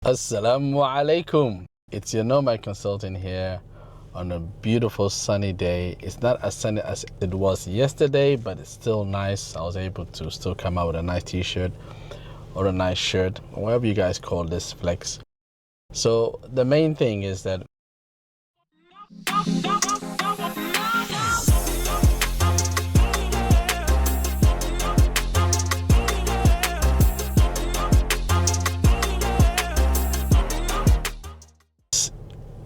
Assalamu alaikum. It's your Nomad Consultant here on a beautiful sunny day. It's not as sunny as it was yesterday, but it's still nice. I was able to still come out with a nice t-shirt or a nice shirt, or whatever you guys call this flex. So the main thing is that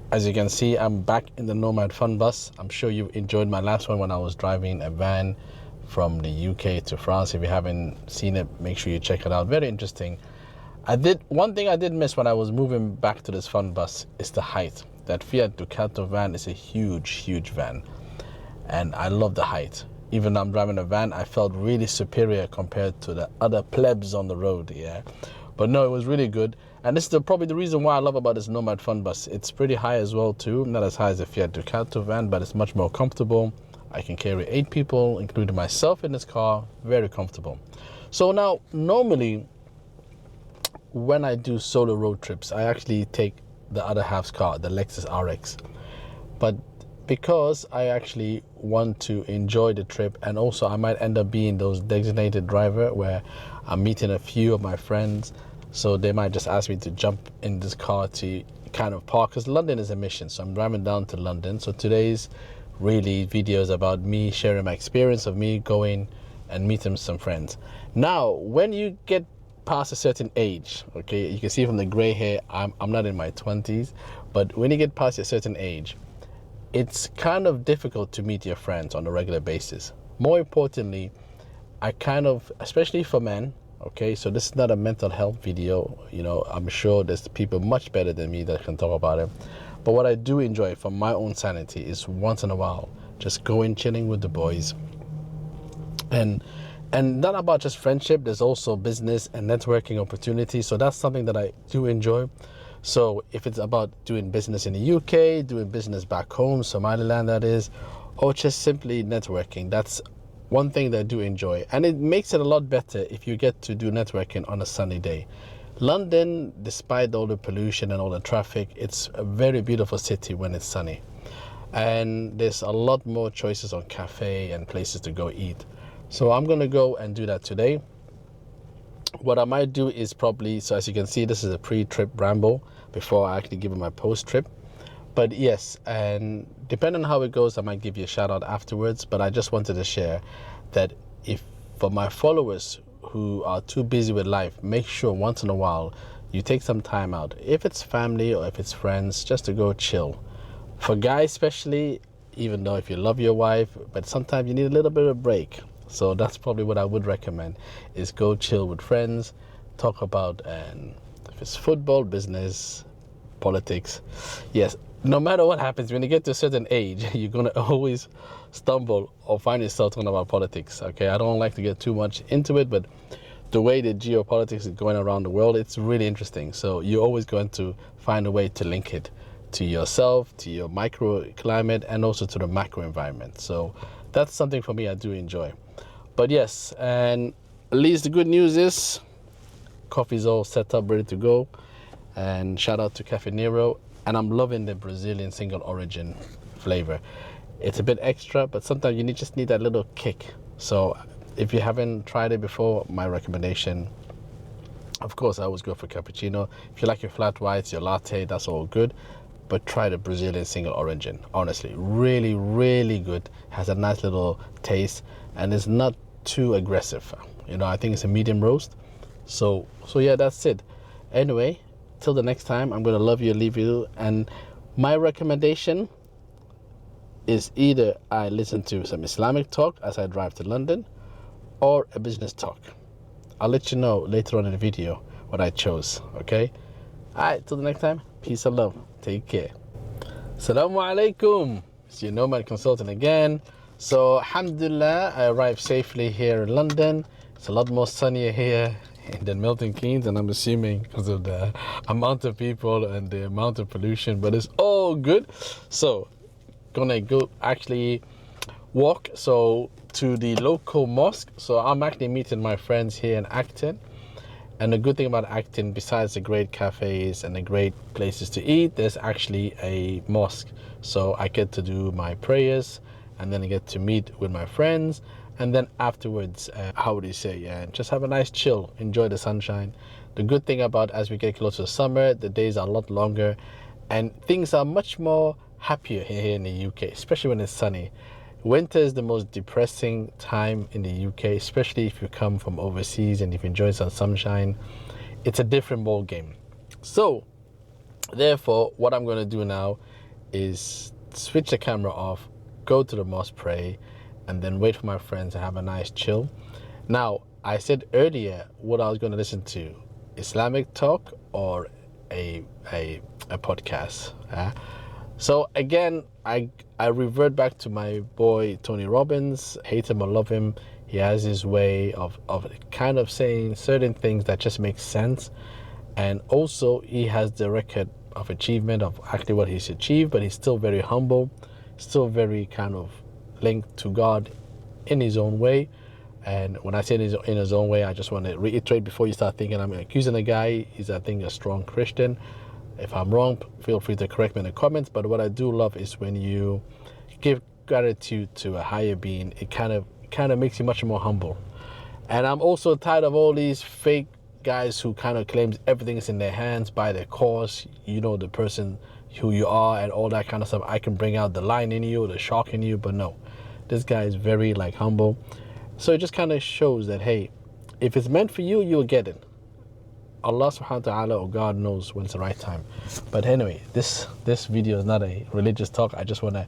as you can see, I'm back in the Nomad Fun Bus. I'm sure you enjoyed my last one when I was driving a van from the UK to France. If you haven't seen it, make sure you check it out. Very interesting. One thing I did miss when I was moving back to this fun bus is the height. That Fiat Ducato van is a huge van, and I love the height. Even though I'm driving a van, I felt really superior compared to the other plebs on the road. Yeah, but no, it was really good. And this is probably the reason why I love about this Nomad Fun Bus. It's pretty high as well too. Not as high as the Fiat Ducato van, but it's much more comfortable. I can carry 8 people, including myself in this car. Very comfortable. So now, normally, when I do solo road trips, I actually take the other half's car, the Lexus RX. But because I actually want to enjoy the trip, and also I might end up being those designated driver where I'm meeting a few of my friends, so they might just ask me to jump in this car to kind of park, because London is a mission. So I'm driving down to London. So today's really videos about me sharing my experience of me going and meeting some friends. Now, when you get past a certain age, okay, you can see from the gray hair, I'm not in my 20s, but when you get past a certain age, it's kind of difficult to meet your friends on a regular basis. More importantly, I kind of, especially for men, okay, so this is not a mental health video, you know, I'm sure there's people much better than me that can talk about it, but what I do enjoy for my own sanity is once in a while just going chilling with the boys, and not about just friendship, there's also business and networking opportunities. So that's something that I do enjoy. So if it's about doing business in the UK, doing business back home, Somaliland that is, or just simply networking, that's one thing that I do enjoy. And it makes it a lot better if you get to do networking on a sunny day. London, despite all the pollution and all the traffic, it's a very beautiful city when it's sunny. And there's a lot more choices on cafe and places to go eat. So I'm going to go and do that today. What I might do is probably, so as you can see, this is a pre-trip ramble before I actually give it my post-trip. But yes, and depending on how it goes, I might give you a shout out afterwards. But I just wanted to share that if for my followers who are too busy with life, make sure once in a while you take some time out. If it's family or if it's friends, just to go chill. For guys especially, even though if you love your wife, but sometimes you need a little bit of break. So that's probably what I would recommend, is go chill with friends, talk about, and if it's football, business, politics. Yes, no matter what happens, when you get to a certain age, you're going to always stumble or find yourself talking about politics. Okay, I don't like to get too much into it, but the way the geopolitics is going around the world, it's really interesting. So you're always going to find a way to link it to yourself, to your microclimate, and also to the macro environment. So that's something for me I do enjoy. But yes, and at least the good news is coffee's all set up, ready to go. And shout out to Cafe Nero. And I'm loving the Brazilian single origin flavor. It's a bit extra, but sometimes you just need that little kick. So if you haven't tried it before, my recommendation, of course, I always go for cappuccino. If you like your flat whites, your latte, that's all good. But try the Brazilian single origin. Honestly, really good. Has a nice little taste, and it's not too aggressive. You know, I think it's a medium roast. So yeah, that's it. Anyway, till the next time, I'm gonna love you, leave you, and my recommendation is either I listen to some Islamic talk as I drive to London, or a business talk. I'll let you know later on in the video what I chose. Okay. Alright, till the next time, peace and love. Take care. Assalamu alaikum. It's your Nomad Consultant again. So, alhamdulillah, I arrived safely here in London. It's a lot more sunnier here than Milton Keynes, and I'm assuming because of the amount of people and the amount of pollution, but it's all good. So, gonna go actually walk to the local mosque. So I'm actually meeting my friends here in Acton, And the good thing about Acton, besides the great cafes and the great places to eat, there's actually a mosque. So I get to do my prayers, and then I get to meet with my friends, and then afterwards, how would you say, just have a nice chill, enjoy the sunshine. The good thing about, as we get closer to summer, the days are a lot longer, and things are much more happier here in the UK, especially when it's sunny. Winter is the most depressing time in the UK, especially if you come from overseas and if you enjoy some sunshine. It's a different ball game. So, therefore, what I'm going to do now is switch the camera off, go to the mosque, pray, and then wait for my friends to have a nice chill. Now, I said earlier what I was going to listen to, Islamic talk or a podcast. So again, I revert back to my boy Tony Robbins. Hate him or love him, he has his way of kind of saying certain things that just make sense. And also he has the record of achievement of actually what he's achieved, but he's still very humble, still very kind of linked to God in his own way. And when I say in his own way, I just want to reiterate before you start thinking I'm accusing a guy. He's, I think, a strong Christian. If I'm wrong, feel free to correct me in the comments. But what I do love is when you give gratitude to a higher being, it kind of makes you much more humble. And I'm also tired of all these fake guys who kind of claims everything is in their hands by their course. You know the person who you are and all that kind of stuff. I can bring out the lion in you, the shark in you, but no, this guy is very humble. So it just kind of shows that, hey, if it's meant for you, you'll get it. Allah subhanahu wa ta'ala or God knows when it's the right time. But anyway, this video is not a religious talk. I just want to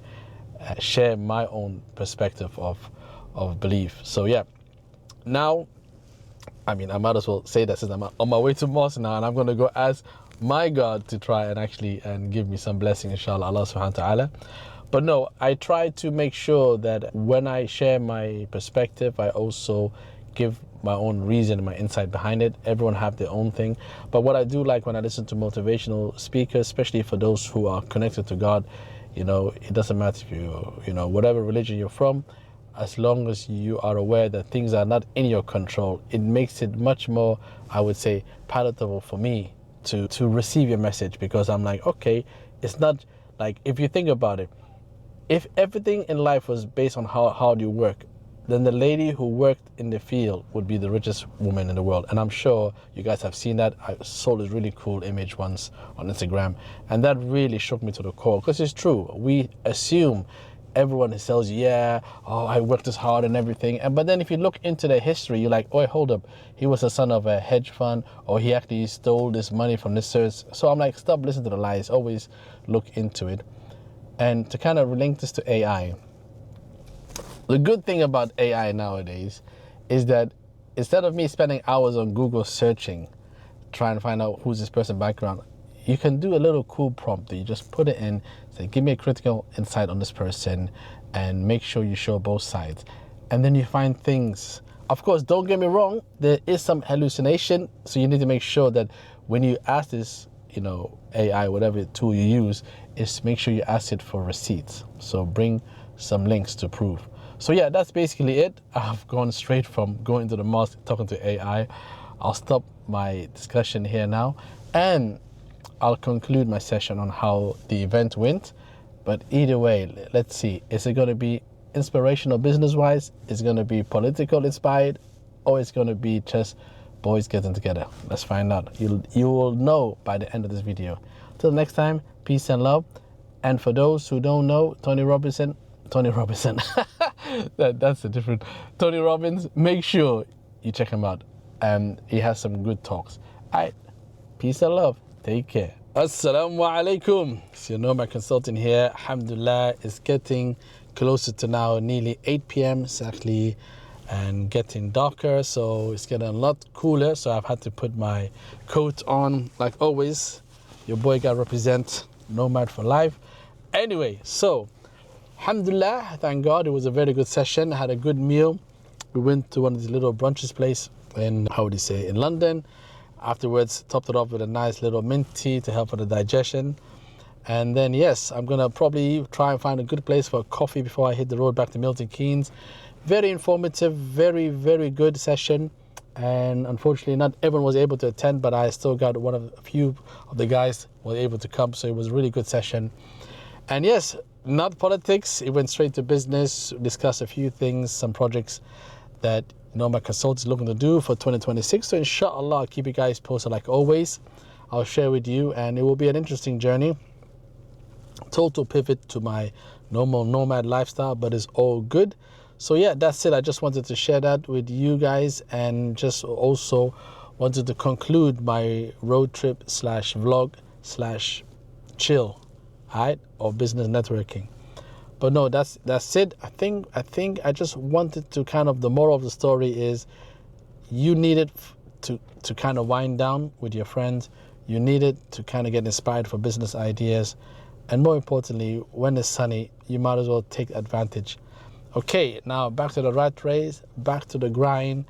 share my own perspective of belief. So yeah, now, I mean, I might as well say that since I'm on my way to mosque now, and I'm going to go ask my God to try and give me some blessing, inshallah, Allah subhanahu wa ta'ala. But no, I try to make sure that when I share my perspective, I also give my own reason and my insight behind it. Everyone have their own thing. But what I do like when I listen to motivational speakers, especially for those who are connected to God, it doesn't matter if whatever religion you're from, as long as you are aware that things are not in your control, it makes it much more, I would say, palatable for me to receive your message, because I'm like, okay, it's not like, if you think about it, if everything in life was based on how hard you work, then the lady who worked in the field would be the richest woman in the world. And I'm sure you guys have seen that. I saw this really cool image once on Instagram, and that really shook me to the core, because it's true. We assume everyone tells you, I worked this hard and everything. But then if you look into their history, you're like, oh, hold up. He was the son of a hedge fund, or he actually stole this money from this source. So I'm like, stop listening to the lies. Always look into it. And to kind of link this to AI, the good thing about AI nowadays is that instead of me spending hours on Google searching, trying to find out who's this person's background, you can do a little cool prompt that you just put it in, say, give me a critical insight on this person, and make sure you show both sides. And then you find things. Of course, don't get me wrong, there is some hallucination, so you need to make sure that when you ask this, AI, whatever tool you use, is make sure you ask it for receipts. So bring some links to prove. So yeah, that's basically it. I've gone straight from going to the mosque, talking to AI. I'll stop my discussion here now, and I'll conclude my session on how the event went. But either way, let's see. Is it going to be inspirational business-wise? Is it going to be political inspired? Or it's going to be just boys getting together? Let's find out. You will know by the end of this video. Till next time, peace and love. And for those who don't know, Tony Robbins, that's a different Tony Robbins, make sure you check him out. He has some good talks. All right, peace and love. Take care. Assalamu alaikum. It's your Nomad Consulting here. Alhamdulillah, it's getting closer to now, nearly 8 p.m. exactly, and getting darker, so it's getting a lot cooler. So I've had to put my coat on, like always. Your boy got to represent Nomad for life. Anyway, so alhamdulillah, thank God, it was a very good session. I had a good meal. We went to one of these little brunches place in, in London. Afterwards, topped it off with a nice little mint tea to help with the digestion. And then, yes, I'm going to probably try and find a good place for a coffee before I hit the road back to Milton Keynes. Very informative, very, very good session. and unfortunately not everyone was able to attend, but I still got a few of the guys were able to come, so it was a really good session. And yes, not politics, it went straight to business, discussed a few things, some projects that Nomad Consult is looking to do for 2026. So inshallah, I'll keep you guys posted like always. I'll share with you, and it will be an interesting journey. Total pivot to my normal nomad lifestyle, but it's all good. So yeah, that's it. I just wanted to share that with you guys, and just also wanted to conclude my road trip slash vlog slash chill, right, or business networking. But no, that's it. I think I just wanted to kind of, the moral of the story is you needed to kind of wind down with your friends. You needed to kind of get inspired for business ideas. And more importantly, when it's sunny, you might as well take advantage. Okay, now back to the rat race, back to the grind.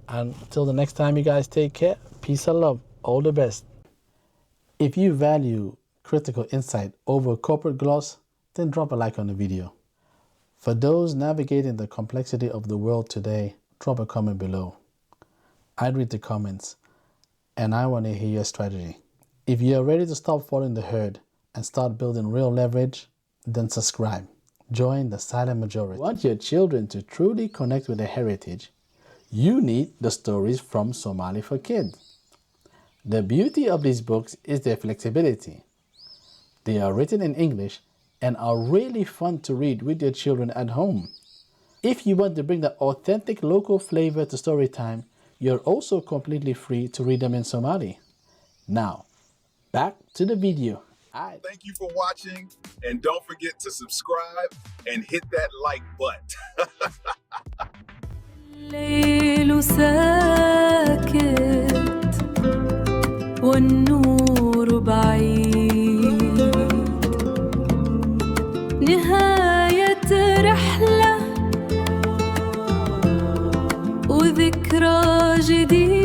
And until the next time, you guys take care. Peace and love. All the best. If you value critical insight over corporate gloss, then drop a like on the video. For those navigating the complexity of the world today, drop a comment below. I read the comments, and I want to hear your strategy. If you are ready to stop following the herd and start building real leverage, then subscribe. Join the silent majority. Want your children to truly connect with their heritage? You need the stories from Somali for Kids. The beauty of these books is their flexibility. They are written in English and are really fun to read with your children at home. If you want to bring the authentic local flavor to story time, you're also completely free to read them in Somali. Now, back to the video. Thank you for watching, and don't forget to subscribe and hit that like button. الليل ساكت والنور بعيد، نهاية رحلة وذكرى جديدة.